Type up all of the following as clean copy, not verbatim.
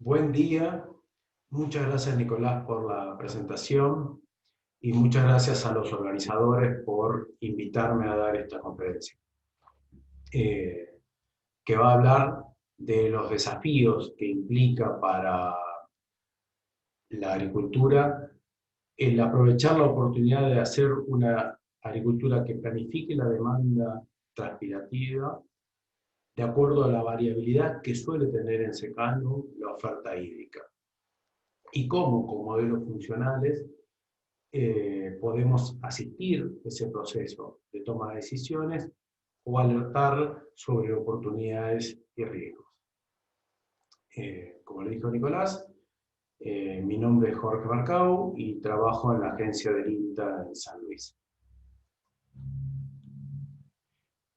Buen día, muchas gracias Nicolás por la presentación y muchas gracias a los organizadores por invitarme a dar esta conferencia, eh, que va a hablar de los desafíos que implica para la agricultura el aprovechar la oportunidad de hacer una agricultura que planifique la demanda transpirativa de acuerdo a la variabilidad que suele tener en secano la oferta hídrica y cómo con modelos funcionales podemos asistir ese proceso de toma de decisiones o alertar sobre oportunidades y riesgos. Como le dijo Nicolás, mi nombre es Jorge Marcau y trabajo en la agencia del INTA en San Luis.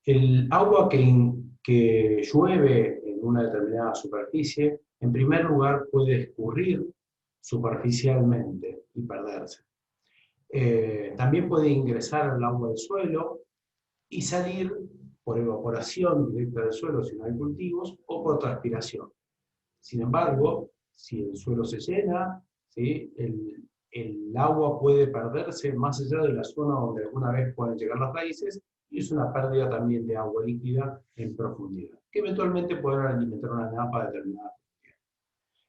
El agua que llueve en una determinada superficie, en primer lugar puede escurrir superficialmente y perderse. También puede ingresar al agua del suelo y salir por evaporación directa del suelo si no hay cultivos o por transpiración. Sin embargo, si el suelo se llena, ¿sí? el agua puede perderse más allá de la zona donde alguna vez pueden llegar las raíces y es una pérdida también de agua líquida en profundidad, que eventualmente podrán alimentar una napa determinada.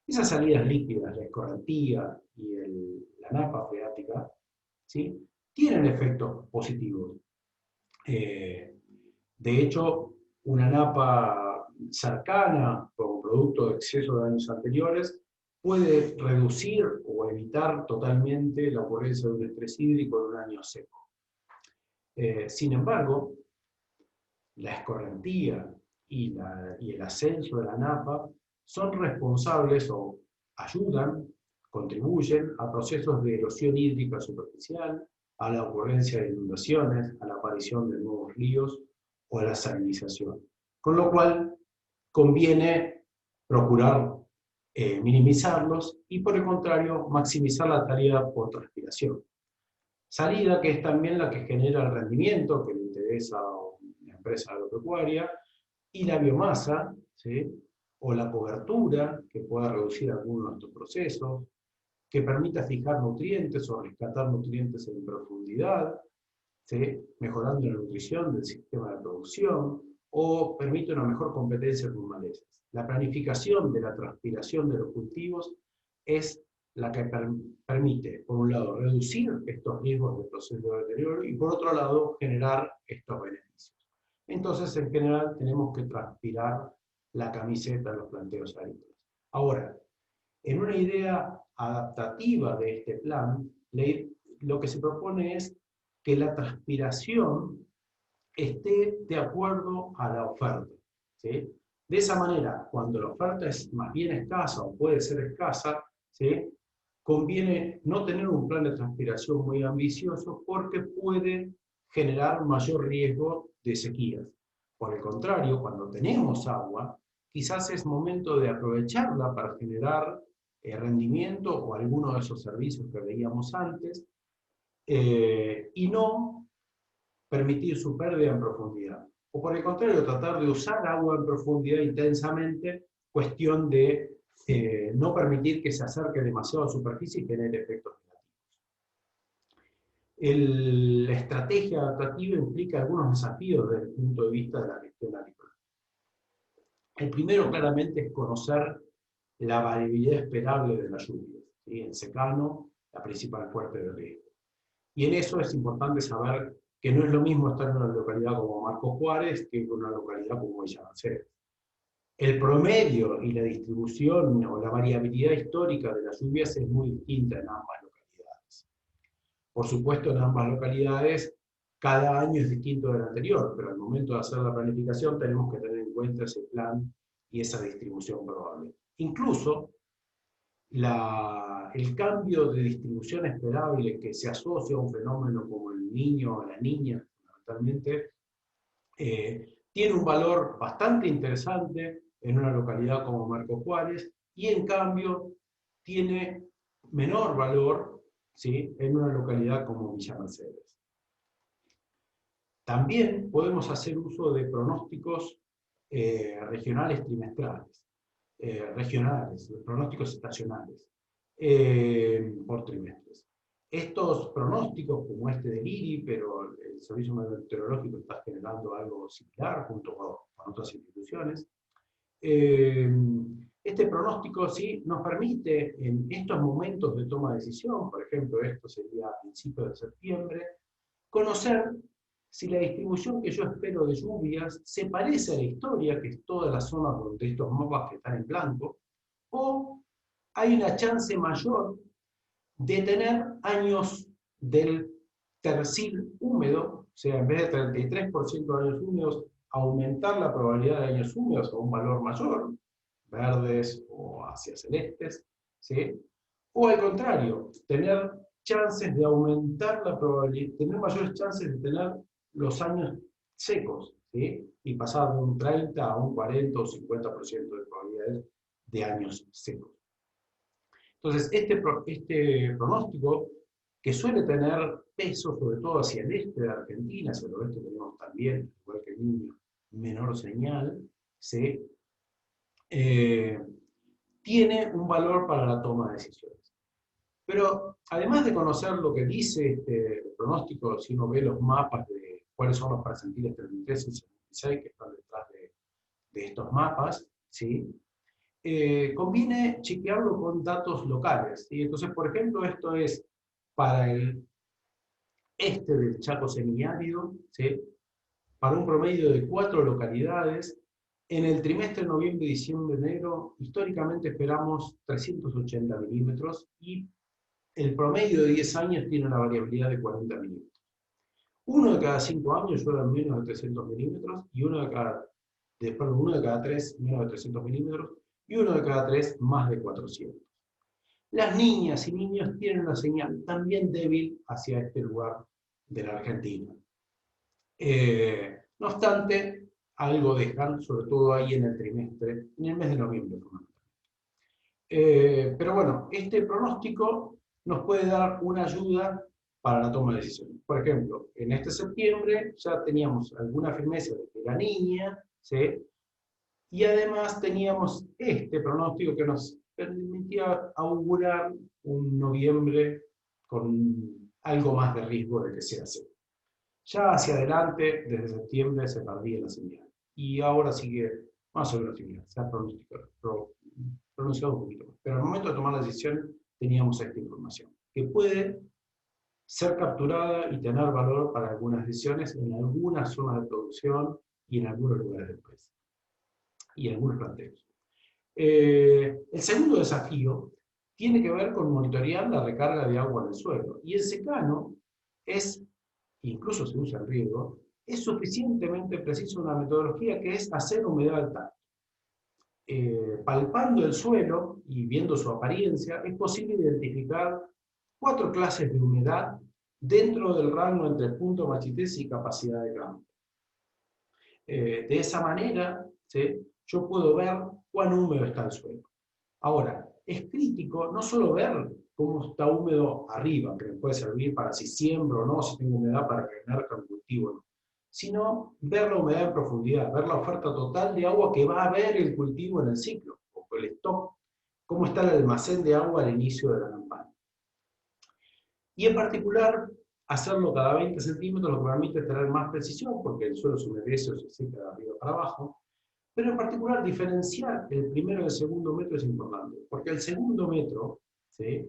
Esas salidas líquidas, la escorrentía y la napa freática, ¿sí? Tienen efectos positivos. De hecho, una napa cercana, como producto de exceso de años anteriores, puede reducir o evitar totalmente la ocurrencia de un estrés hídrico en un año seco. Sin embargo, la escorrentía y el ascenso de la napa son responsables o ayudan, contribuyen a procesos de erosión hídrica superficial, a la ocurrencia de inundaciones, a la aparición de nuevos ríos o a la salinización. Con lo cual, conviene procurar minimizarlos y, por el contrario, maximizar la tarea por transpiración. Salida que es también la que genera el rendimiento que le interesa a una empresa agropecuaria y la biomasa, ¿sí? O la cobertura que pueda reducir algunos de estos procesos, que permita fijar nutrientes o rescatar nutrientes en profundidad, ¿sí? Mejorando la nutrición del sistema de producción o permite una mejor competencia con malezas. La planificación de la transpiración de los cultivos es la que permite, por un lado, reducir estos riesgos de proceso de deterioro y, por otro lado, generar estos beneficios. Entonces, en general, tenemos que transpirar la camiseta de los planteos agrícolas. Ahora, en una idea adaptativa de este plan, lo que se propone es que la transpiración esté de acuerdo a la oferta, ¿sí? De esa manera, cuando la oferta es más bien escasa o puede ser escasa, ¿sí? Conviene no tener un plan de transpiración muy ambicioso porque puede generar mayor riesgo de sequías. Por el contrario, cuando tenemos agua, quizás es momento de aprovecharla para generar rendimiento o alguno de esos servicios que veíamos antes, y no permitir su pérdida en profundidad. O por el contrario, tratar de usar agua en profundidad intensamente, cuestión de no permitir que se acerque demasiado a superficie y genere efectos negativos. La estrategia adaptativa implica algunos desafíos desde el punto de vista de la gestión agrícola. El primero claramente es conocer la variabilidad esperable de las lluvias. ¿Sí? En secano, la principal fuente de riesgo. Y en eso es importante saber que no es lo mismo estar en una localidad como Marcos Juárez que en una localidad como Villa Mercedes. El promedio y la distribución o la variabilidad histórica de las lluvias es muy distinta en ambas localidades. Por supuesto, en ambas localidades cada año es distinto del anterior, pero al momento de hacer la planificación tenemos que tener en cuenta ese plan y esa distribución probable. Incluso el cambio de distribución esperable que se asocia a un fenómeno como el niño o la niña, fundamentalmente, tiene un valor bastante interesante en una localidad como Marcos Juárez y en cambio tiene menor valor, ¿sí? En una localidad como Villa Mercedes. También podemos hacer uso de pronósticos regionales trimestrales. regionales, los pronósticos estacionales, por trimestres. Estos pronósticos, como este del IRI, pero el Servicio Meteorológico está generando algo similar junto con otras instituciones, este pronóstico sí nos permite en estos momentos de toma de decisión, por ejemplo, esto sería a principios de septiembre, conocer si la distribución que yo espero de lluvias se parece a la historia, que es todas las zonas donde estos mapas que están en blanco, o hay una chance mayor de tener años del tercil húmedo, o sea, en vez de 33% de años húmedos, aumentar la probabilidad de años húmedos a un valor mayor, verdes o hacia celestes, ¿sí? O al contrario, tener chances de aumentar la probabilidad, tener mayores chances de tener los años secos, ¿sí? Y pasar de un 30 a un 40 o 50% de probabilidades de años secos. Entonces, este pronóstico, que suele tener peso sobre todo hacia el este de Argentina, hacia el oeste tenemos también, igual que el Niño, menor señal, ¿sí? Tiene un valor para la toma de decisiones. Pero además de conocer lo que dice este pronóstico, si uno ve los mapas de cuáles son los percentiles 33 y 76 que están detrás de estos mapas, ¿sí? Conviene chequearlo con datos locales, ¿sí? Entonces, por ejemplo, esto es para el este del Chaco semiárido, ¿sí? Para un promedio de 4 localidades. En el trimestre noviembre, diciembre, enero, históricamente esperamos 380 milímetros y el promedio de 10 años tiene una variabilidad de 40 milímetros. Uno de cada 5 años llueve menos de 300 milímetros y uno de cada 3 menos de 300 milímetros y uno de cada 3 más de 400. Las niñas y niños tienen una señal también débil hacia este lugar de la Argentina. No obstante, algo dejan, sobre todo ahí en el trimestre, en el mes de noviembre. Pero bueno, este pronóstico nos puede dar una ayuda para la toma de decisiones. Por ejemplo, en este septiembre ya teníamos alguna firmeza de que era niña, ¿sí? Y además teníamos este pronóstico que nos permitía augurar un noviembre con algo más de riesgo de que sea así. Ya hacia adelante, desde septiembre, se perdía la señal. Y ahora sigue más o menos similar, se ha pronunciado un poquito más. Pero al momento de tomar la decisión teníamos esta información, que puede ser capturada y tener valor para algunas decisiones en algunas zonas de producción y en algunos lugares del país. Y en algunos planteos. El segundo desafío tiene que ver con monitorear la recarga de agua en el suelo. Y el secano es, incluso se usa en riego, es suficientemente preciso una metodología que es hacer humedad al tacto. Palpando el suelo y viendo su apariencia, es posible identificar 4 clases de humedad dentro del rango entre punto machitez y capacidad de campo. De esa manera, ¿sí? Yo puedo ver cuán húmedo está el suelo. Ahora, es crítico no solo ver cómo está húmedo arriba, que me puede servir para si siembro o no, si tengo humedad para que emerja un cultivo o no, sino ver la humedad en profundidad, ver la oferta total de agua que va a haber el cultivo en el ciclo, o el stock, cómo está el almacén de agua al inicio de la campaña. Y en particular, hacerlo cada 20 centímetros lo que permite tener más precisión, porque el suelo se humedece o se seca de arriba para abajo, pero en particular diferenciar el primero y el segundo metro es importante, porque el segundo metro, ¿sí?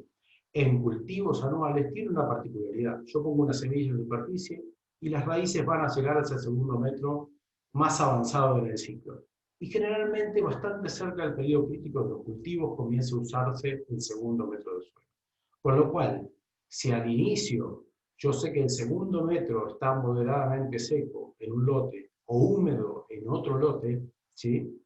En cultivos anuales tiene una particularidad. Yo pongo una semilla en superficie y las raíces van a llegar hacia el segundo metro más avanzado en el ciclo. Y generalmente bastante cerca del periodo crítico de los cultivos comienza a usarse el segundo metro de suelo. Con lo cual, si al inicio yo sé que el segundo metro está moderadamente seco en un lote o húmedo en otro lote, ¿sí?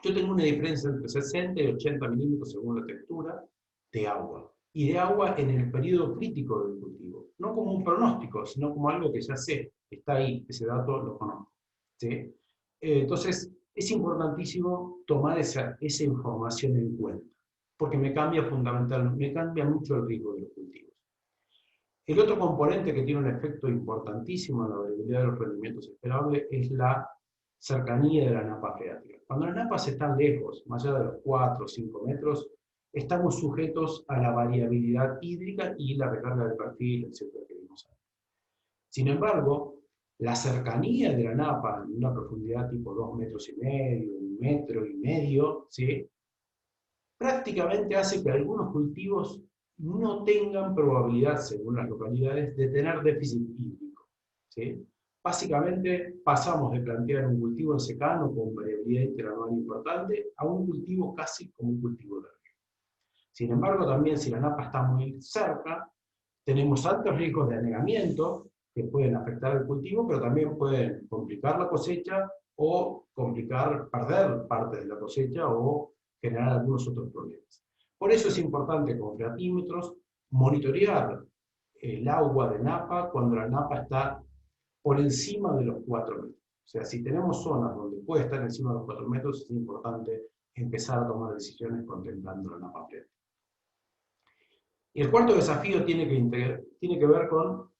Yo tengo una diferencia entre 60 y 80 milímetros según la textura de agua. Y de agua en el periodo crítico del cultivo. No como un pronóstico, sino como algo que ya sé, está ahí, ese dato lo conozco. ¿Sí? Entonces, es importantísimo tomar esa información en cuenta, porque me cambia fundamentalmente, me cambia mucho el riesgo de los cultivos. El otro componente que tiene un efecto importantísimo en la variabilidad de los rendimientos esperables es la cercanía de la napa freática. Cuando las napas están lejos, más allá de los 4 o 5 metros, estamos sujetos a la variabilidad hídrica y la recarga del perfil, etcétera, que vimos antes. Sin embargo, la cercanía de la napa en una profundidad tipo 2 metros y medio, 1 metro y medio, ¿sí?, prácticamente hace que algunos cultivos no tengan probabilidad, según las localidades, de tener déficit hídrico, ¿sí? Básicamente pasamos de plantear un cultivo en secano con variabilidad interanual importante a un cultivo casi como un cultivo de riego. Sin embargo, también si la napa está muy cerca, tenemos altos riesgos de anegamiento que pueden afectar al cultivo, pero también pueden complicar la cosecha o complicar, perder parte de la cosecha o generar algunos otros problemas. Por eso es importante con freatímetros monitorear el agua de napa cuando la napa está por encima de los 4 metros. O sea, si tenemos zonas donde puede estar encima de los 4 metros, es importante empezar a tomar decisiones contemplando la napa freática. Y el cuarto desafío tiene que ver con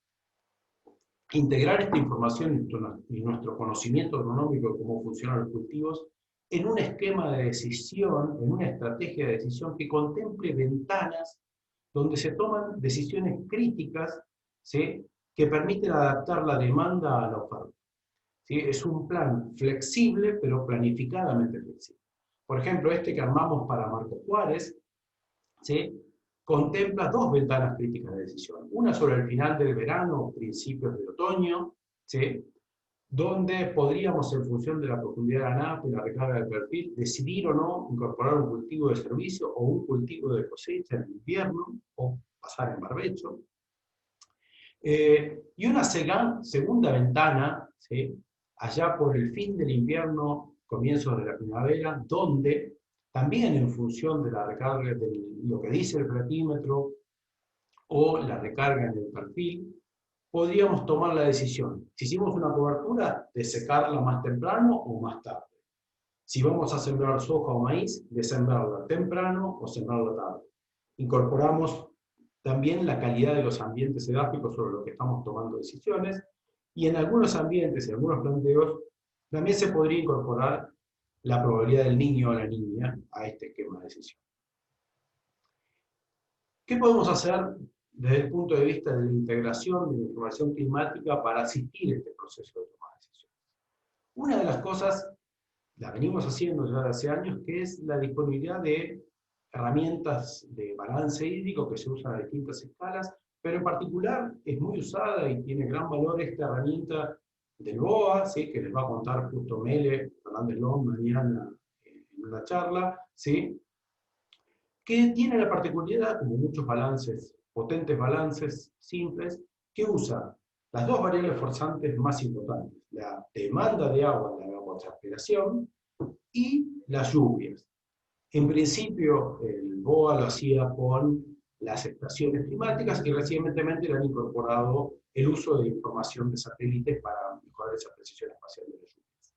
integrar esta información y nuestro conocimiento agronómico de cómo funcionan los cultivos en un esquema de decisión, en una estrategia de decisión que contemple ventanas donde se toman decisiones críticas, ¿sí?, que permiten adaptar la demanda a la oferta. ¿Sí? Es un plan flexible, pero planificadamente flexible. Por ejemplo, este que armamos para Marco Juárez, ¿sí?, contempla dos ventanas críticas de decisión. Una sobre el final del verano, principios de otoño, ¿sí?, donde podríamos, en función de la profundidad de la napa y la recarga del perfil, decidir o no incorporar un cultivo de servicio o un cultivo de cosecha en invierno, o pasar en barbecho. Y una segunda ventana, ¿sí?, allá por el fin del invierno, comienzos de la primavera, donde también en función de la recarga, de lo que dice el freatímetro o la recarga en el perfil, podríamos tomar la decisión, si hicimos una cobertura, de secarla más temprano o más tarde. Si vamos a sembrar soja o maíz, de sembrarla temprano o sembrarla tarde. Incorporamos también la calidad de los ambientes edáficos sobre los que estamos tomando decisiones, y en algunos ambientes, en algunos planteos, también se podría incorporar la probabilidad del niño o la niña a este esquema de decisión. ¿Qué podemos hacer desde el punto de vista de la integración de la información climática para asistir a este proceso de toma de decisiones? Una de las cosas, la venimos haciendo ya hace años, que es la disponibilidad de herramientas de balance hídrico que se usan a distintas escalas, pero en particular es muy usada y tiene gran valor esta herramienta del BOA, ¿sí?, que les va a contar justo Mele Fernández Long mañana en una charla, ¿sí?, que tiene la particularidad, como muchos balances, potentes balances simples, que usa las dos variables forzantes más importantes, la demanda de agua, la evapotranspiración, y las lluvias. En principio, el BOA lo hacía con las estaciones climáticas y recientemente le han incorporado el uso de información de satélites para mejorar esa precisión espacial de las lluvias.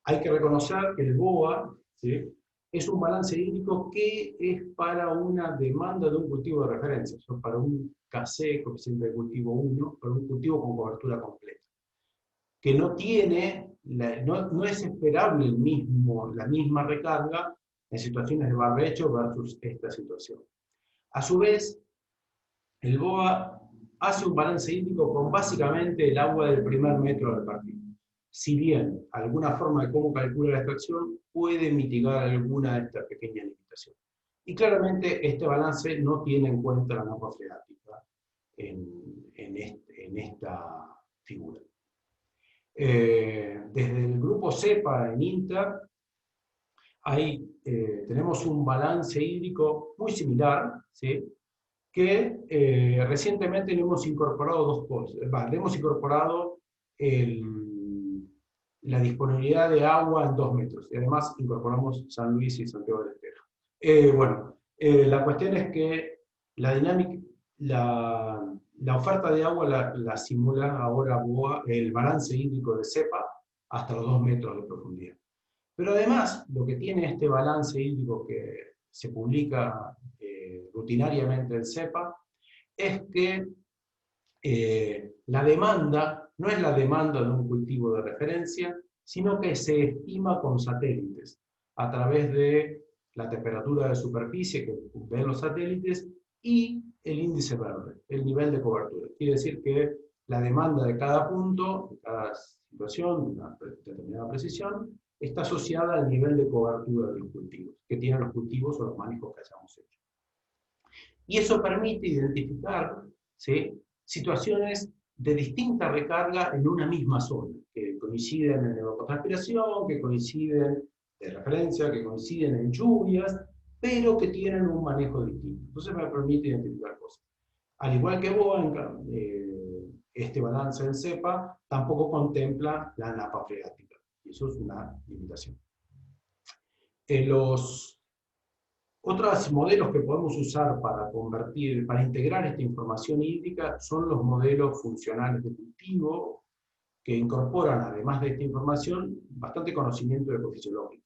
Hay que reconocer que el BOA, ¿sí?, es un balance hídrico que es para una demanda de un cultivo de referencia, para un KC, coeficiente de cultivo 1, para un cultivo con cobertura completa, que no tiene, no es esperable la misma recarga en situaciones de barbecho versus esta situación. A su vez, el BOA hace un balance hídrico con básicamente el agua del primer metro del partido. Si bien alguna forma de cómo calcula la extracción puede mitigar alguna de estas pequeñas limitaciones. Y claramente este balance no tiene en cuenta la napa freática en esta figura. Desde el grupo CEPA en Inter, tenemos un balance hídrico muy similar, ¿sí?, que recientemente le hemos incorporado dos cosas. Le hemos incorporado la disponibilidad de agua en 2 metros, y además incorporamos San Luis y Santiago del Estero. La cuestión es que la dinámica, la oferta de agua la simula ahora BOA, el balance hídrico de CEPA, hasta los 2 metros de profundidad. Pero además, lo que tiene este balance hídrico que se publica rutinariamente en CEPA, es que la demanda no es la demanda de un cultivo de referencia, sino que se estima con satélites, a través de la temperatura de superficie que ven los satélites y el índice verde, el nivel de cobertura. Quiere decir que la demanda de cada punto, de cada situación, de una determinada precisión, está asociada al nivel de cobertura de los cultivos, que tienen los cultivos o los manejos que hayamos hecho. Y eso permite identificar, ¿sí?, situaciones de distinta recarga en una misma zona, que coinciden en evapotranspiración, que coinciden de referencia, que coinciden en lluvias, pero que tienen un manejo distinto. Entonces me permite identificar cosas. Al igual que BOA, este balance en cepa tampoco contempla la napa freática. Y eso es una limitación. Los otros modelos que podemos usar para integrar esta información hídrica son los modelos funcionales de cultivo, que incorporan, además de esta información, bastante conocimiento ecofisiológico.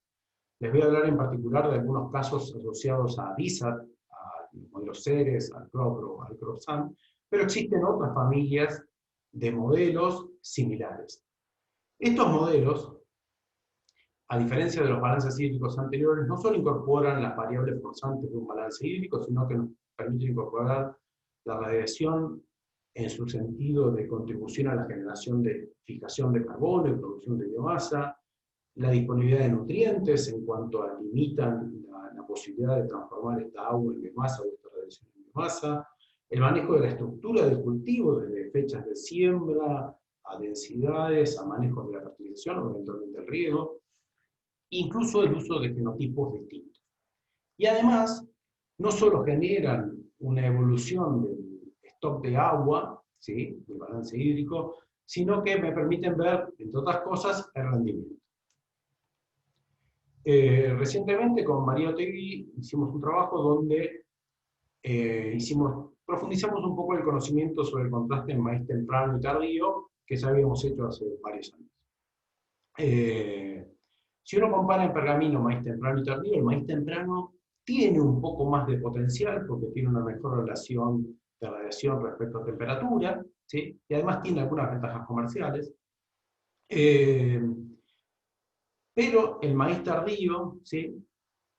Les voy a hablar en particular de algunos casos asociados a DISAT, a los modelos CERES, al CROPRO, al CROPSAM, pero existen otras familias de modelos similares. Estos modelos, a diferencia de los balances hídricos anteriores, no solo incorporan las variables forzantes de un balance hídrico, sino que nos permiten incorporar la radiación en su sentido de contribución a la generación de fijación de carbono y producción de biomasa, la disponibilidad de nutrientes en cuanto a limitan la posibilidad de transformar esta agua en biomasa o esta radiación en biomasa, el manejo de la estructura del cultivo, desde fechas de siembra, a densidades, a manejos de la fertilización o eventualmente el riego, incluso el uso de fenotipos distintos. Y además, no solo generan una evolución del stock de agua, ¿sí?, del balance hídrico, sino que me permiten ver, entre otras cosas, el rendimiento. Recientemente con María Otegui hicimos un trabajo donde profundizamos un poco el conocimiento sobre el contraste en maíz temprano y tardío, que ya habíamos hecho hace varios años. Si uno compara en pergamino maíz temprano y tardío, el maíz temprano tiene un poco más de potencial porque tiene una mejor relación de radiación respecto a temperatura, ¿sí?, y además tiene algunas ventajas comerciales. Pero el maíz tardío, ¿sí?,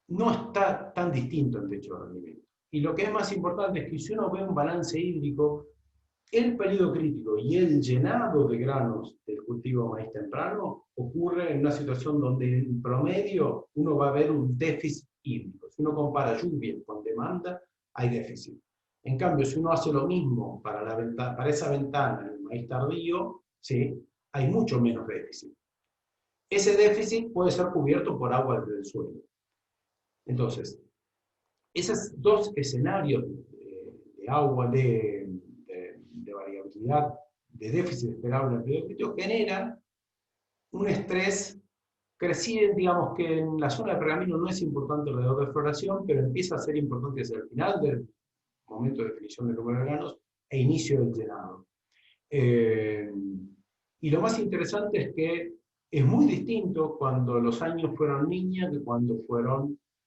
no está tan distinto en techo de rendimiento. Y lo que es más importante es que si uno ve un balance hídrico, el periodo crítico y el llenado de granos del cultivo maíz temprano ocurre en una situación donde en promedio uno va a ver un déficit hídrico. Si uno compara lluvia con demanda, hay déficit. En cambio, si uno hace lo mismo para esa ventana, el maíz tardío, ¿sí?, hay mucho menos déficit. Ese déficit puede ser cubierto por agua del suelo. Entonces, esos dos escenarios de agua, de variabilidad, de déficit esperable en el periodo crítico, generan un estrés creciente, digamos que en la zona de pergamino no es importante alrededor de floración, pero empieza a ser importante hacia el final del momento de definición del número de granos e inicio del llenado. Y lo más interesante es que es muy distinto cuando los años fueron niña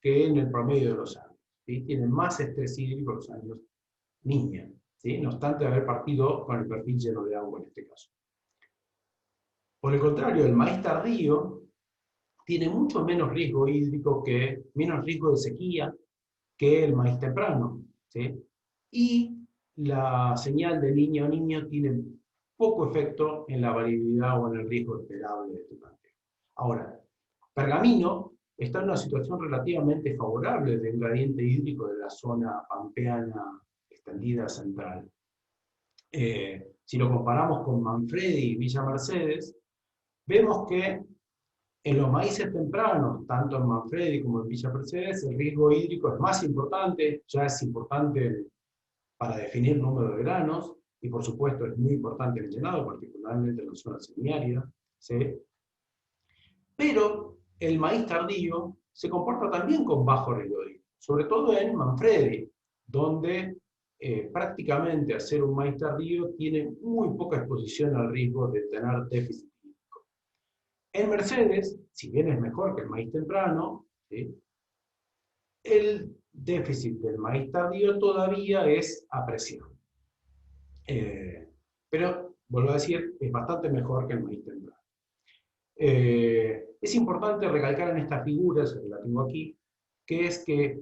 que en el promedio de los años, ¿sí? Tienen más estrés hídrico los años niña, ¿sí?, no obstante haber partido con el perfil lleno de agua en este caso. Por el contrario, el maíz tardío tiene mucho menos riesgo hídrico, menos riesgo de sequía que el maíz temprano, ¿sí? Y la señal de niña o niño tiene poco efecto en la variabilidad o en el riesgo esperable de tu planteo. Ahora, pergamino está en una situación relativamente favorable del gradiente hídrico de la zona pampeana extendida central. Si lo comparamos con Manfredi y Villa Mercedes, vemos que en los maíces tempranos, tanto en Manfredi como en Villa Mercedes, el riesgo hídrico es más importante, ya es importante para definir el número de granos, y por supuesto es muy importante el llenado, particularmente en la zona semiárida, ¿sí? Pero el maíz tardío se comporta también con bajo riesgo hídrico, sobre todo en Manfredi, donde prácticamente hacer un maíz tardío tiene muy poca exposición al riesgo de tener déficit hídrico. En Mercedes, si bien es mejor que el maíz temprano, ¿sí?, el déficit del maíz tardío todavía es apreciable. Pero, vuelvo a decir, es bastante mejor que el maíz temprano. Es importante recalcar en esta figura, la tengo aquí, que es que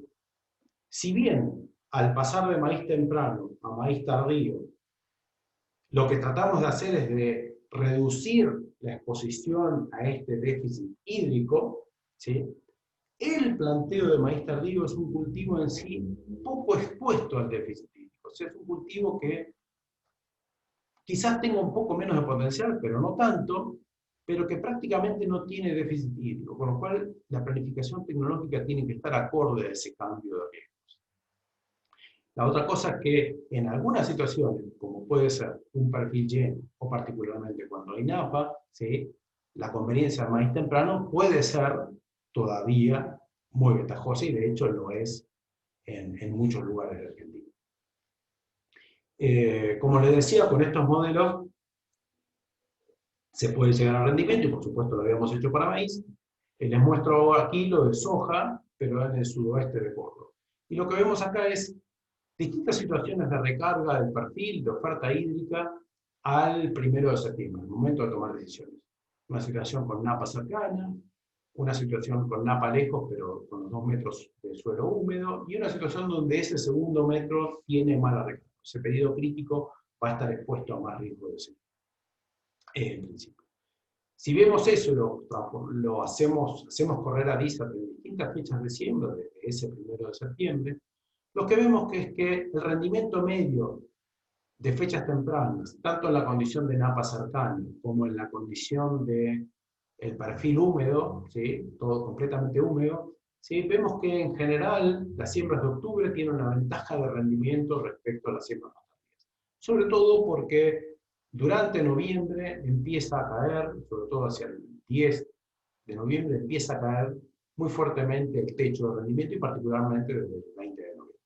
si bien al pasar de maíz temprano a maíz tardío, lo que tratamos de hacer es de reducir la exposición a este déficit hídrico, ¿sí? El planteo de maíz tardío es un cultivo en sí poco expuesto al déficit hídrico. O sea, es un cultivo que quizás tenga un poco menos de potencial, pero no tanto, pero que prácticamente no tiene déficit hídrico, con lo cual la planificación tecnológica tiene que estar acorde a ese cambio de riesgos. La otra cosa es que en algunas situaciones, como puede ser un perfil lleno o particularmente cuando hay napa, ¿sí? La conveniencia del maíz temprano puede ser todavía muy ventajosa y de hecho lo es en muchos lugares de Argentina. Como les decía, con estos modelos se puede llegar al rendimiento y por supuesto lo habíamos hecho para maíz. Les muestro aquí lo de soja, pero en el sudoeste de Córdoba. Y lo que vemos acá es distintas situaciones de recarga del perfil de oferta hídrica al 1 de septiembre, el momento de tomar decisiones. Una situación con napa cercana, una situación con napa lejos, pero con los 2 metros de suelo húmedo, y una situación donde ese segundo metro tiene mala recarga. Ese periodo crítico va a estar expuesto a más riesgo de sequía, en principio. Si vemos eso, lo hacemos correr a DISAT en distintas fechas de siembra, desde ese 1 de septiembre, lo que vemos que es que el rendimiento medio de fechas tempranas, tanto en la condición de napa cercana como en la condición de el perfil húmedo, ¿sí? Todo completamente húmedo, ¿sí? Vemos que en general las siembras de octubre tienen una ventaja de rendimiento respecto a las siembras más tardías. Sobre todo porque durante noviembre empieza a caer, sobre todo hacia el 10 de noviembre, empieza a caer muy fuertemente el techo de rendimiento y particularmente desde el 20 de noviembre,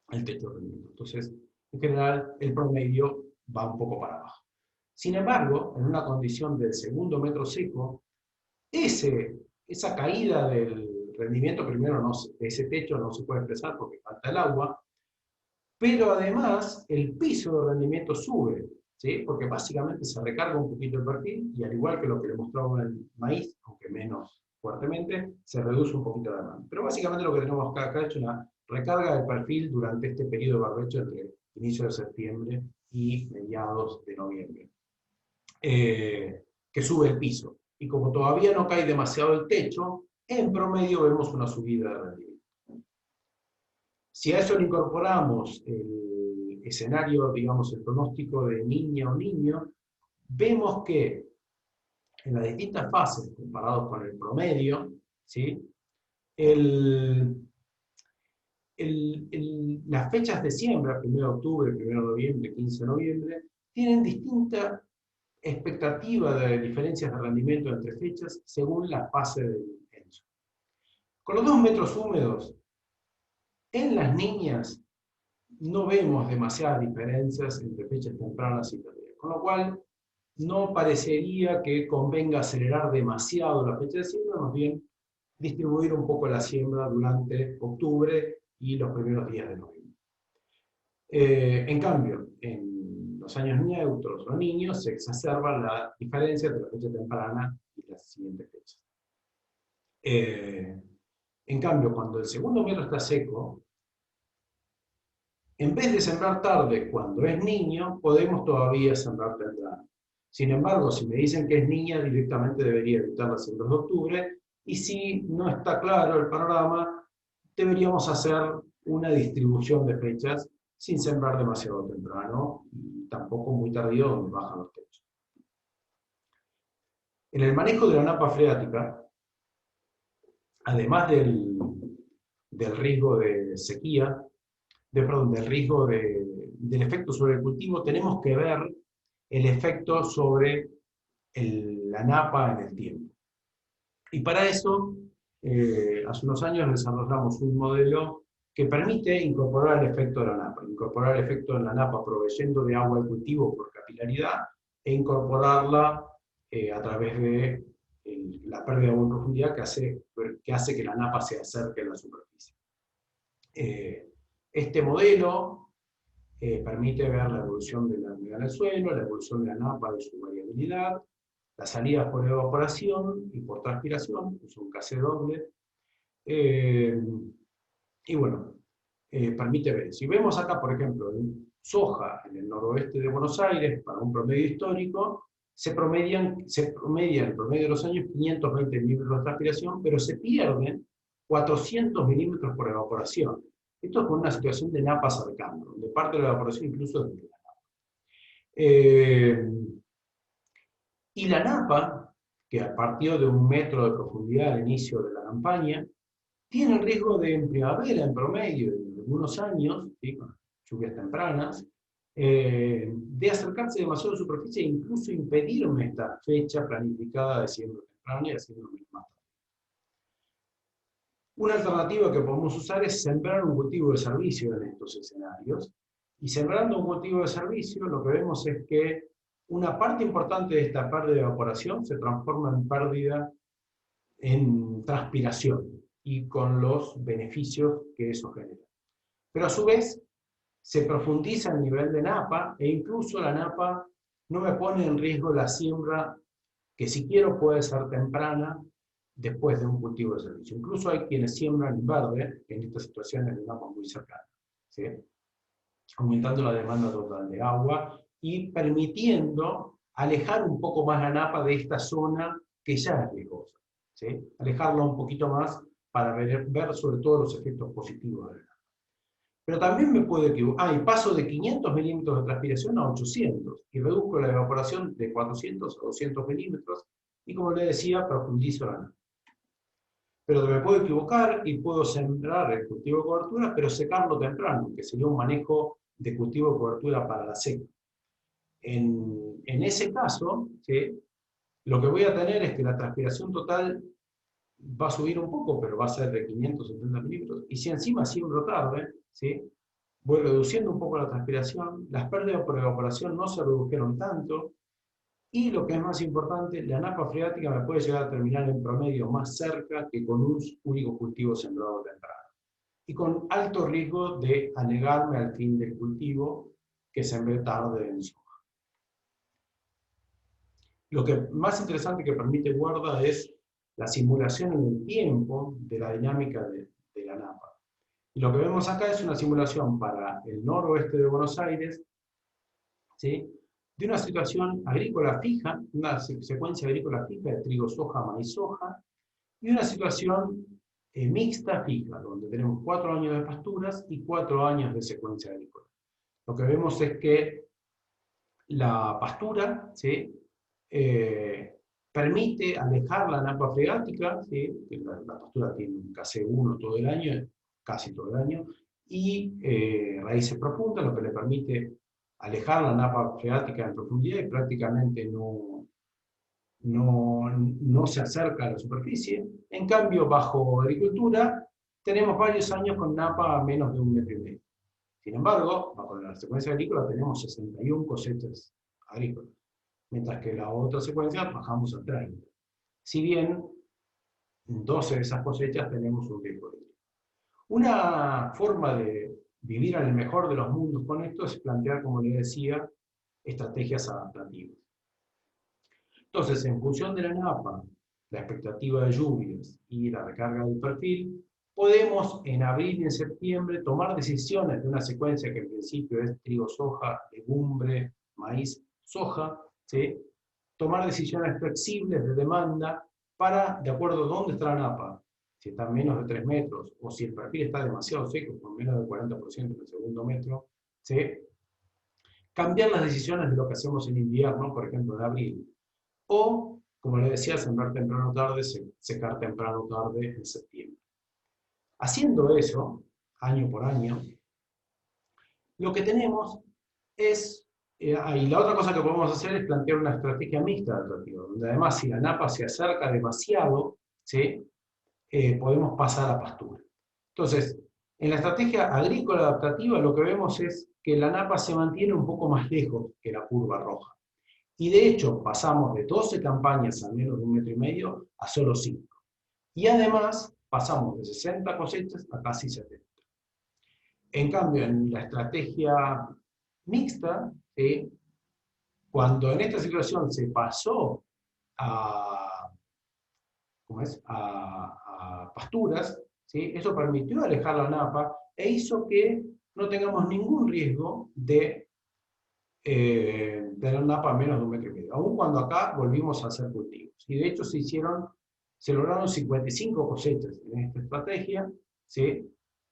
el techo de rendimiento. Entonces, en general, el promedio va un poco para abajo. Sin embargo, en una condición del segundo metro seco, esa caída del rendimiento, primero, ese techo no se puede expresar porque falta el agua, pero además el piso de rendimiento sube, ¿sí? Porque básicamente se recarga un poquito el perfil y al igual que lo que le mostraba en el maíz, aunque menos fuertemente, se reduce un poquito la demanda. Pero básicamente lo que tenemos acá es una recarga del perfil durante este periodo de barbecho entre inicio de septiembre y mediados de noviembre, que sube el piso. Y como todavía no cae demasiado el techo, en promedio vemos una subida de rendimiento. Si a eso le incorporamos el escenario, digamos, el pronóstico de niña o niño, vemos que en las distintas fases, comparados con el promedio, ¿sí? Las fechas de siembra, 1 de octubre, 1 de noviembre, 15 de noviembre, tienen distinta expectativa de diferencias de rendimiento entre fechas según la fase del censo. Con los 2 metros húmedos, en las niñas no vemos demasiadas diferencias entre fechas tempranas y tardías, con lo cual no parecería que convenga acelerar demasiado la fecha de siembra, más bien distribuir un poco la siembra durante octubre y los primeros días de noviembre. En cambio, en los años neutros o niños se exacerba la diferencia entre la fecha temprana y las siguientes fechas. En cambio, cuando el segundo metro está seco, en vez de sembrar tarde cuando es niño, podemos todavía sembrar temprano. Sin embargo, si me dicen que es niña, directamente debería evitar las siembras de octubre, y si no está claro el panorama, deberíamos hacer una distribución de fechas sin sembrar demasiado temprano y tampoco muy tardío donde bajan los techos. En el manejo de la napa freática, además del riesgo de sequía, del riesgo del efecto sobre el cultivo, tenemos que ver el efecto sobre la napa en el tiempo. Y para eso, hace unos años desarrollamos un modelo que permite incorporar el efecto de la napa, incorporar el efecto de la napa proveyendo de agua al cultivo por capilaridad e incorporarla a través de la pérdida de agua en profundidad que hace que la napa se acerque a la superficie. Este modelo permite ver la evolución de la humedad en el suelo, la evolución de la napa, de su variabilidad, Las salidas por evaporación y por transpiración, es un KC doble. Eh, y bueno, permite ver. Si vemos acá, por ejemplo, en soja en el noroeste de Buenos Aires, para un promedio histórico, se promedia en promedio de los años 520 milímetros de transpiración, pero se pierden 400 milímetros por evaporación. Esto es con una situación de napa cercana, donde parte de la evaporación incluso es de la napa. Y la napa, que a partir de 1 metro de profundidad al inicio de la campaña, tiene el riesgo de en primavera, en promedio, en algunos años, ¿sí?, con lluvias tempranas, de acercarse demasiado a la superficie e incluso impedirme esta fecha planificada de siembra temprana y haciendo más. Una alternativa que podemos usar es sembrar un cultivo de servicio en estos escenarios. Y sembrando un cultivo de servicio, lo que vemos es que una parte importante de esta pérdida de evaporación se transforma en pérdida en transpiración y con los beneficios que eso genera. Pero a su vez, se profundiza el nivel de napa e incluso la napa no me pone en riesgo la siembra que si quiero puede ser temprana después de un cultivo de servicio. Incluso hay quienes siembran en verde en estas situaciones de napa muy cercanas, ¿sí?, aumentando la demanda total de agua y permitiendo alejar un poco más la napa de esta zona que ya es riesgosa, ¿sí?, alejarla un poquito más para ver sobre todo los efectos positivos de la napa. Pero también me puedo equivocar. Y paso de 500 milímetros de transpiración a 800 y reduzco la evaporación de 400 a 200 milímetros y, como le decía, profundizo la napa. Pero me puedo equivocar y puedo sembrar el cultivo de cobertura, pero secarlo temprano, que sería un manejo de cultivo de cobertura para la seca. En ese caso, ¿sí?, lo que voy a tener es que la transpiración total va a subir un poco, pero va a ser de 570 milímetros. Y si encima siembro tarde, ¿sí?, voy reduciendo un poco la transpiración, las pérdidas por evaporación no se redujeron tanto, y lo que es más importante, la napa freática me puede llegar a terminar en promedio más cerca que con un único cultivo sembrado temprano. Y con alto riesgo de anegarme al fin del cultivo que sembré tarde en soja. Lo que más interesante que permite Guarda es la simulación en el tiempo de la dinámica de la napa. Y lo que vemos acá es una simulación para el noroeste de Buenos Aires, ¿sí?, de una situación agrícola fija, una secuencia agrícola fija de trigo, soja, maíz, soja, y una situación mixta fija, donde tenemos 4 años de pasturas y 4 años de secuencia agrícola. Lo que vemos es que la pastura, ¿sí?, permite alejar la napa freática, ¿sí?, que la pastura tiene un KC1 todo el año, casi todo el año, y raíces profundas, lo que le permite alejar la napa freática en profundidad y prácticamente no se acerca a la superficie. En cambio, bajo agricultura, tenemos varios años con napa a menos de 1,5 metros. Sin embargo, bajo la secuencia agrícola tenemos 61 cosechas agrícolas, mientras que la otra secuencia bajamos a 30. Si bien en 12 de esas cosechas tenemos un riesgo de riego. Una forma de vivir en el mejor de los mundos con esto es plantear, como les decía, estrategias adaptativas. Entonces, en función de la napa, la expectativa de lluvias y la recarga del perfil, podemos en abril y en septiembre tomar decisiones de una secuencia que en principio es trigo, soja, legumbre, maíz, soja, ¿sí?, tomar decisiones flexibles de demanda para, de acuerdo a dónde está la napa, si está a menos de 3 metros o si el perfil está demasiado seco, con menos del 40% en el segundo metro, ¿sí?, cambiar las decisiones de lo que hacemos en invierno, por ejemplo en abril. O, como le decía, sembrar temprano o tarde, secar temprano o tarde en septiembre. Haciendo eso, año por año, lo que tenemos es, y la otra cosa que podemos hacer es plantear una estrategia mixta adaptativa, donde además si la napa se acerca demasiado, ¿sí?, podemos pasar a pastura. Entonces, en la estrategia agrícola adaptativa lo que vemos es que la napa se mantiene un poco más lejos que la curva roja. Y de hecho pasamos de 12 campañas a menos de 1,5 metros a solo 5. Y además pasamos de 60 cosechas a casi 70. En cambio, en la estrategia mixta, cuando en esta situación se pasó a, a pasturas, ¿sí? Eso permitió alejar la napa e hizo que no tengamos ningún riesgo de tener napa a menos de 1,5 metros, aun cuando acá volvimos a hacer cultivos. Y de hecho se lograron 55 cosechas en esta estrategia, ¿sí?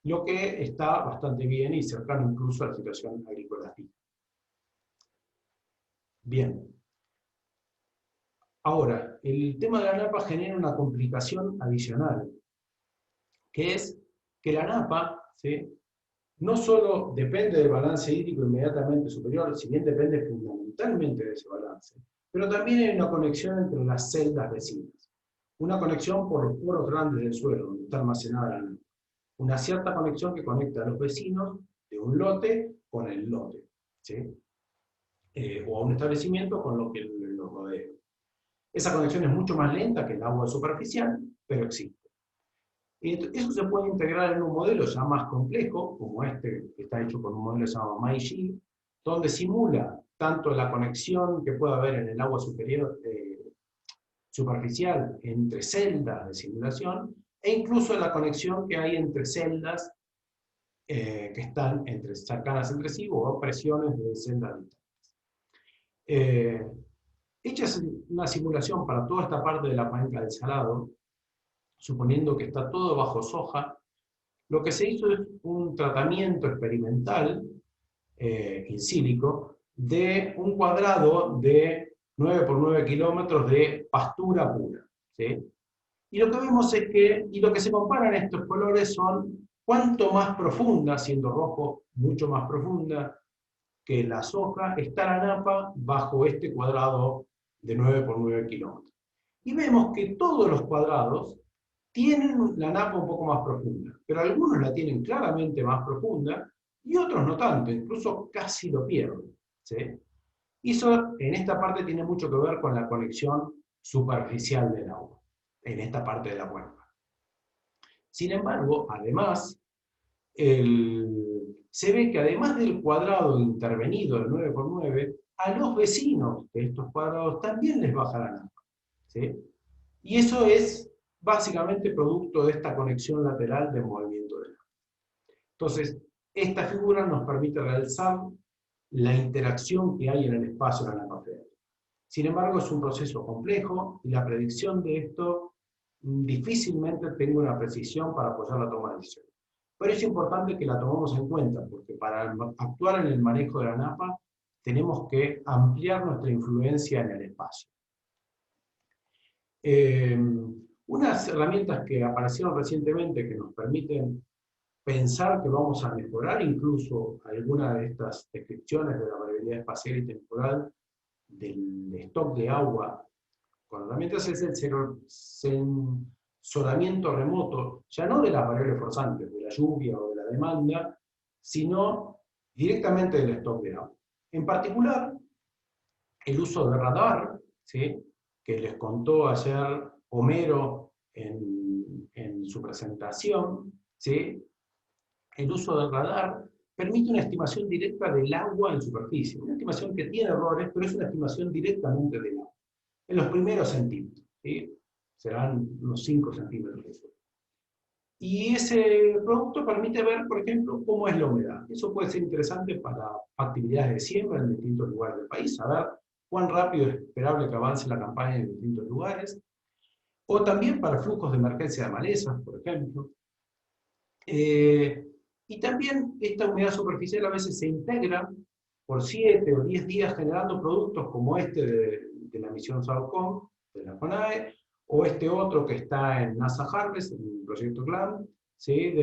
Lo que está bastante bien y cercano incluso a la situación agrícola. Bien. Ahora, el tema de la napa genera una complicación adicional, que es que la napa, ¿sí?, no solo depende del balance hídrico inmediatamente superior, si bien depende fundamentalmente de ese balance, pero también hay una conexión entre las celdas vecinas. Una conexión por los poros grandes del suelo, donde está almacenada la napa. Una cierta conexión que conecta a los vecinos de un lote con el lote, ¿sí? O a un establecimiento con lo que lo rodea. Esa conexión es mucho más lenta que el agua superficial, pero existe. Y eso se puede integrar en un modelo ya más complejo, como este, que está hecho con un modelo llamado MyG, donde simula tanto la conexión que puede haber en el agua superior, superficial entre celdas de simulación, e incluso la conexión que hay entre celdas que están cercanas entre sí o presiones de celdas distintas. Hecha una simulación para toda esta parte de la cuenca del Salado, suponiendo que está todo bajo soja, lo que se hizo es un tratamiento experimental in silico de un cuadrado de 9 por 9 kilómetros de pastura pura, ¿sí? Y lo que vemos es que, y lo que se comparan estos colores son cuánto más profunda, siendo rojo mucho más profunda que la soja, está la napa bajo este cuadrado de 9 por 9 kilómetros. Y vemos que todos los cuadrados tienen la napa un poco más profunda, pero algunos la tienen claramente más profunda y otros no tanto, incluso casi lo pierden, ¿sí? Y eso en esta parte tiene mucho que ver con la conexión superficial del agua, en esta parte de la cuenca. Sin embargo, además, se ve que además del cuadrado intervenido del 9 por 9, a los vecinos de estos cuadrados también les baja la napa, ¿sí? Y eso es básicamente producto de esta conexión lateral de movimiento del agua. Entonces, esta figura nos permite realzar la interacción que hay en el espacio de la napa fértil. Sin embargo, es un proceso complejo y la predicción de esto difícilmente tengo una precisión para apoyar la toma de decisiones. Pero es importante que la tomemos en cuenta, porque para actuar en el manejo de la napa tenemos que ampliar nuestra influencia en el espacio. Unas herramientas que aparecieron recientemente que nos permiten pensar que vamos a mejorar incluso alguna de estas descripciones de la variabilidad espacial y temporal del stock de agua con herramientas es el sensoramiento remoto, ya no de las variables forzantes, de la lluvia o de la demanda, sino directamente del stock de agua. En particular, el uso de radar, ¿sí?, que les contó ayer Homero en su presentación, ¿sí? El uso del radar permite una estimación directa del agua en superficie, una estimación que tiene errores, pero es una estimación directamente del agua, en los primeros centímetros, ¿sí? Serán unos 5 centímetros de eso. Y ese producto permite ver, por ejemplo, cómo es la humedad. Eso puede ser interesante para actividades de siembra en distintos lugares del país, saber cuán rápido es esperable que avance la campaña en distintos lugares, o también para flujos de emergencia de malezas, por ejemplo. Y también esta humedad superficial a veces se integra por 7 o 10 días generando productos como este de la misión SAOCOM, de la CONAE, o este otro que está en NASA Harvest, en el proyecto CLAM, ¿sí?,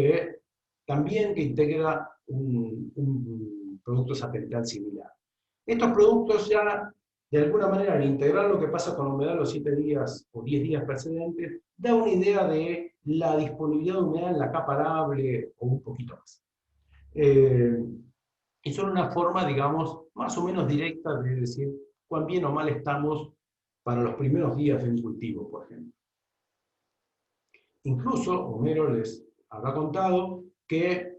también que integra un producto satelital similar. Estos productos ya, de alguna manera, al integrar lo que pasa con la humedad los 7 días o 10 días precedentes, da una idea de la disponibilidad de humedad en la capa arable o un poquito más. Y son una forma, digamos, más o menos directa de decir cuán bien o mal estamos para los primeros días de un cultivo, por ejemplo. Incluso, Homero les habrá contado que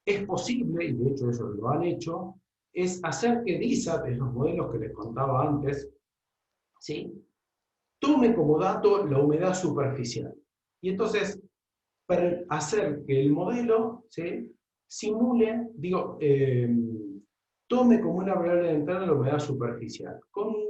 es posible, y de hecho ellos lo han hecho, es hacer que DISAT, esos modelos que les contaba antes, ¿sí?, tome como dato la humedad superficial. Y entonces, para hacer que el modelo, ¿sí?, simule, tome como una variable de entrada la humedad superficial,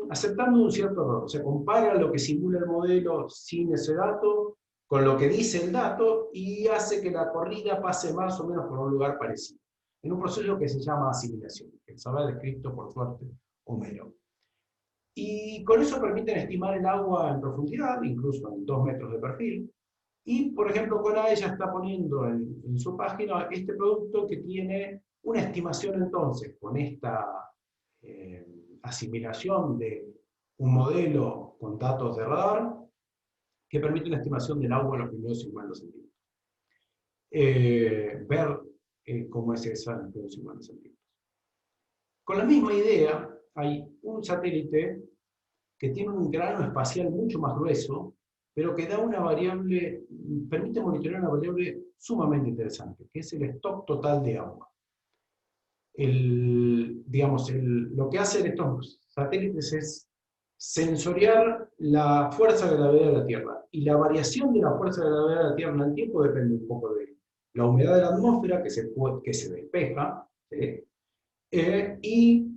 aceptando un cierto error. O sea, compara lo que simula el modelo sin ese dato con lo que dice el dato y hace que la corrida pase más o menos por un lugar parecido, en un proceso que se llama asimilación, que se habrá descrito por suerte Homero. Y con eso permiten estimar el agua en profundidad, incluso en 2 metros de perfil. Y, por ejemplo, Conae ya está poniendo en su página este producto que tiene una estimación entonces, con esta asimilación de un modelo con datos de radar, que permite una estimación del agua en los primeros 50 centímetros. Ver cómo es esa en los primeros 50 centímetros. Con la misma idea, hay un satélite que tiene un grano espacial mucho más grueso, pero que da una variable, permite monitorear una variable sumamente interesante, que es el stock total de agua. Lo que hacen estos satélites es sensoriar la fuerza de gravedad de la Tierra. Y la variación de la fuerza de gravedad de la Tierra en el tiempo depende un poco de la humedad de la atmósfera, que se despeja, ¿sí?, y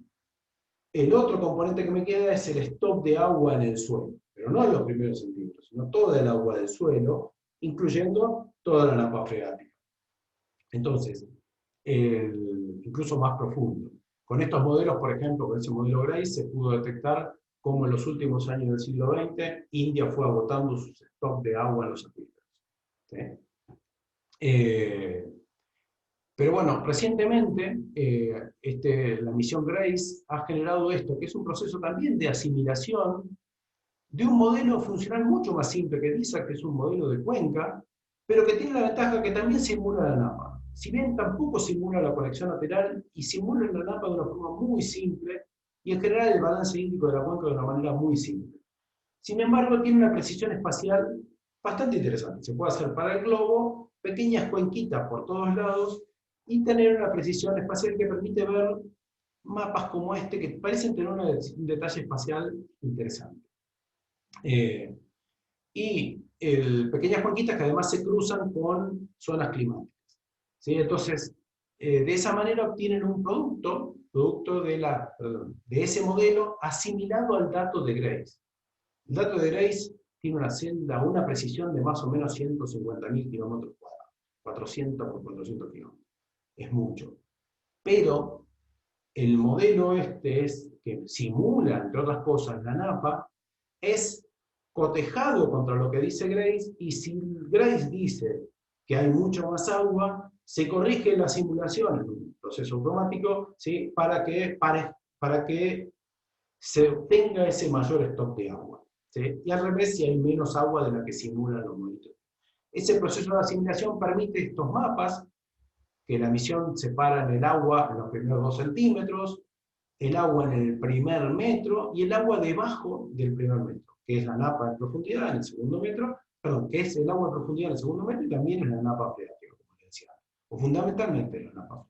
el otro componente que me queda es el stock de agua en el suelo, pero no en los primeros centímetros, sino toda el agua del suelo, incluyendo toda la napa freática. Entonces, incluso más profundo. Con estos modelos, por ejemplo, con ese modelo Grace, se pudo detectar cómo en los últimos años del siglo XX, India fue agotando sus stocks de agua en los acuíferos, ¿sí? Pero bueno, recientemente la misión Grace ha generado esto, que es un proceso también de asimilación de un modelo funcional mucho más simple que DISA, que es un modelo de cuenca, pero que tiene la ventaja que también simula la napa. Si bien tampoco simula la conexión lateral, y simula la napa de una forma muy simple, y en general el balance hídrico de la cuenca de una manera muy simple. Sin embargo, tiene una precisión espacial bastante interesante. Se puede hacer para el globo pequeñas cuenquitas por todos lados, y tener una precisión espacial que permite ver mapas como este que parecen tener un detalle espacial interesante. Y pequeñas cuenquitas que además se cruzan con zonas climáticas, ¿sí? Entonces, de esa manera obtienen un producto de ese modelo asimilado al dato de Grace. El dato de Grace tiene una precisión de más o menos 150.000 kilómetros cuadrados, 400 por 400 kilómetros. Es mucho. Pero el modelo que simula, entre otras cosas, la napa, es cotejado contra lo que dice Grace, y si Grace dice que hay mucho más agua, se corrige la simulación en un proceso automático, ¿sí?, para que se obtenga ese mayor stock de agua, ¿sí? Y al revés, si hay menos agua de la que simulan los monitores. Ese proceso de asimilación permite estos mapas, que la misión separa en el agua en los primeros 2 centímetros, el agua en el primer metro y el agua debajo del primer metro, que es la napa en profundidad en el segundo metro, que es el agua en profundidad en el segundo metro y también en la napa freática, como les decía, o fundamentalmente en la napa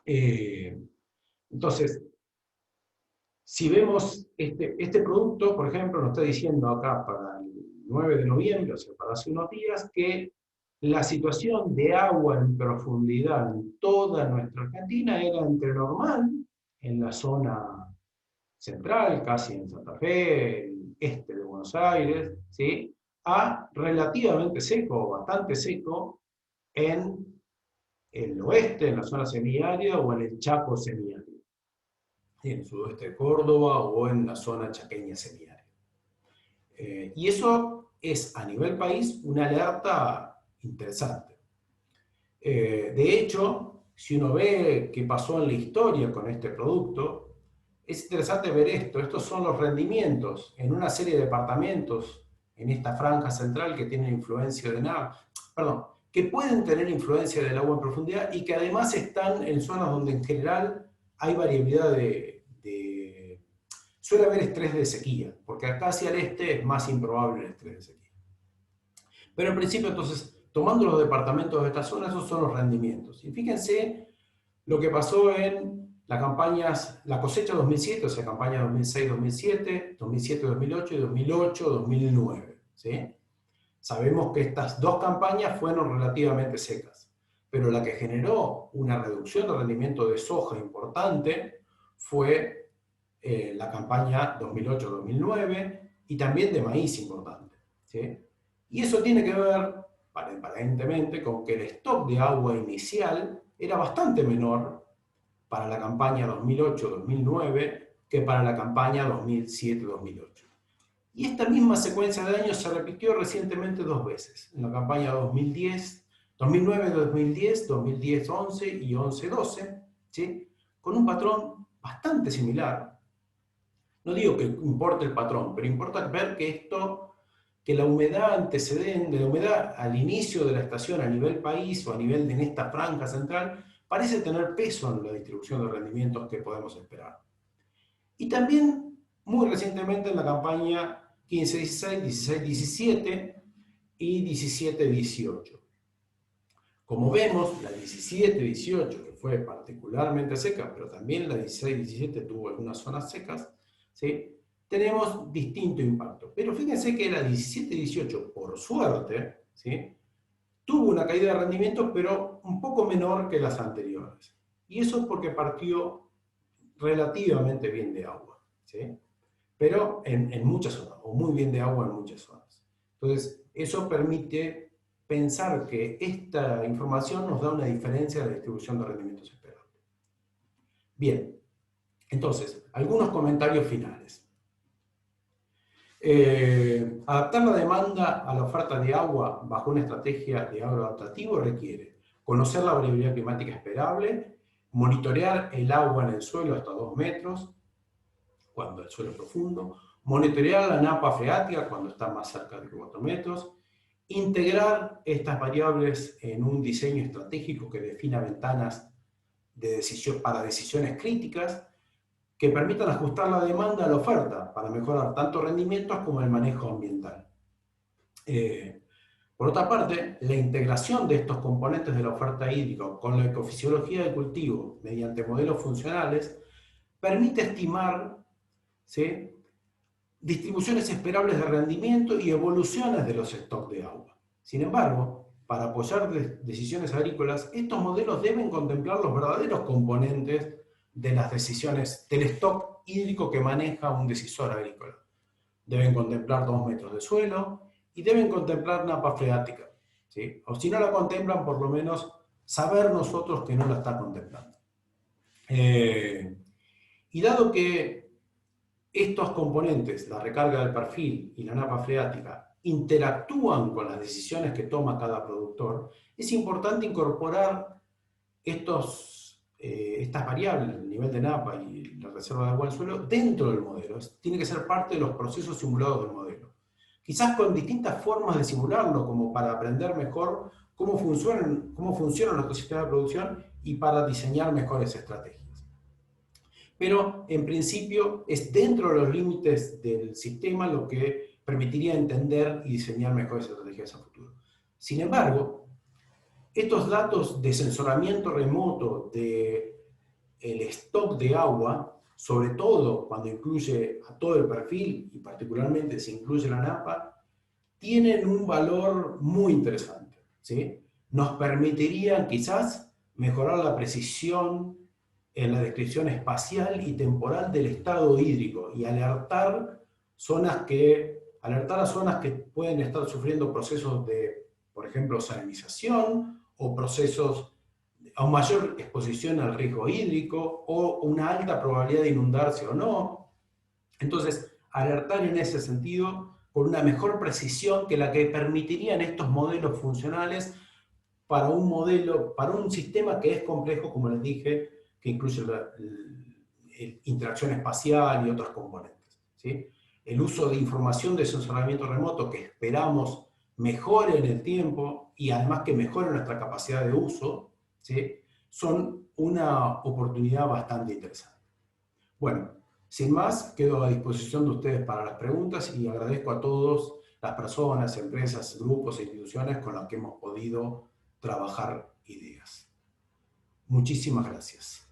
freática. Entonces, si vemos este producto, por ejemplo, nos está diciendo acá para el 9 de noviembre, o sea, para hace unos días, que la situación de agua en profundidad en toda nuestra Argentina era entre normal, en la zona central, casi en Santa Fe, el este de Buenos Aires, ¿sí?, a relativamente seco, bastante seco, en el oeste, en la zona semiárida, o en el Chaco semiárido, en el sudoeste de Córdoba, o en la zona chaqueña semiárida. Y eso es, a nivel país, una alerta interesante. De hecho, si uno ve qué pasó en la historia con este producto, es interesante ver esto. Estos son los rendimientos en una serie de departamentos en esta franja central que tienen influencia que pueden tener influencia del agua en profundidad, y que además están en zonas donde en general hay variabilidad suele haber estrés de sequía, porque acá hacia el este es más improbable el estrés de sequía. Pero en principio, entonces, tomando los departamentos de esta zona, esos son los rendimientos. Y fíjense lo que pasó en la cosecha 2007, o sea, campaña 2006-2007, 2007-2008 y 2008-2009. ¿Sí? Sabemos que estas dos campañas fueron relativamente secas, pero la que generó una reducción de rendimiento de soja importante fue la campaña 2008-2009 y también de maíz importante. ¿Sí? Y eso tiene que ver, aparentemente, con que el stock de agua inicial era bastante menor para la campaña 2008-2009 que para la campaña 2007-2008. Y esta misma secuencia de años se repitió recientemente dos veces, en la campaña 2010, 2009-2010, 2010-11 y 11-12, ¿sí? Con un patrón bastante similar. No digo que importe el patrón, pero importa ver que la humedad antecedente, la humedad al inicio de la estación a nivel país o a nivel de esta franja central, parece tener peso en la distribución de rendimientos que podemos esperar. Y también, muy recientemente, en la campaña 15-16, 16-17 y 17-18. Como vemos, la 17-18, que fue particularmente seca, pero también la 16-17 tuvo algunas zonas secas, ¿sí? Tenemos distinto impacto. Pero fíjense que la 17-18, por suerte, ¿sí? Tuvo una caída de rendimiento, pero un poco menor que las anteriores. Y eso es porque partió relativamente bien de agua, ¿sí? Pero en muchas zonas, o muy bien de agua en muchas zonas. Entonces, eso permite pensar que esta información nos da una diferencia de la distribución de rendimientos esperados. Bien, entonces, algunos comentarios finales. Adaptar la demanda a la oferta de agua bajo una estrategia de agroadaptativo requiere conocer la variabilidad climática esperable, monitorear el agua en el suelo hasta 2 metros, cuando el suelo es profundo, monitorear la napa freática cuando está más cerca de 4 metros, integrar estas variables en un diseño estratégico que defina ventanas de decisión, para decisiones críticas que permitan ajustar la demanda a la oferta para mejorar tanto rendimientos como el manejo ambiental. Por otra parte, la integración de estos componentes de la oferta hídrica con la ecofisiología del cultivo mediante modelos funcionales permite estimar, ¿sí?, distribuciones esperables de rendimiento y evoluciones de los stocks de agua. Sin embargo, para apoyar decisiones agrícolas, estos modelos deben contemplar los verdaderos componentes de las decisiones del stock hídrico que maneja un decisor agrícola. Deben contemplar 2 metros de suelo y deben contemplar napa freática, ¿sí? O si no la contemplan, por lo menos saber nosotros que no la está contemplando. Y dado que estos componentes, la recarga del perfil y la napa freática, interactúan con las decisiones que toma cada productor, es importante incorporar estas variables, el nivel de napa y la reserva de agua del suelo, dentro del modelo. Tiene que ser parte de los procesos simulados del modelo. Quizás con distintas formas de simularlo, como para aprender mejor cómo funciona nuestro sistema de producción y para diseñar mejores estrategias. Pero en principio es dentro de los límites del sistema lo que permitiría entender y diseñar mejores estrategias a futuro. Sin embargo, estos datos de sensoramiento remoto del stock de agua, sobre todo cuando incluye a todo el perfil y particularmente si incluye la napa, tienen un valor muy interesante, ¿sí? Nos permitirían quizás mejorar la precisión en la descripción espacial y temporal del estado hídrico y alertar a zonas que pueden estar sufriendo procesos de, por ejemplo, salinización o procesos a mayor exposición al riesgo hídrico o una alta probabilidad de inundarse o no. Entonces, alertar en ese sentido con una mejor precisión que la que permitirían estos modelos funcionales para un sistema que es complejo, como les dije, que incluye la interacción espacial y otros componentes, ¿sí? El uso de información de sensoramiento remoto que esperamos mejore en el tiempo y además que mejore nuestra capacidad de uso, ¿sí?, son una oportunidad bastante interesante. Bueno, sin más, quedo a disposición de ustedes para las preguntas y agradezco a todas las personas, empresas, grupos e instituciones con las que hemos podido trabajar ideas. Muchísimas gracias.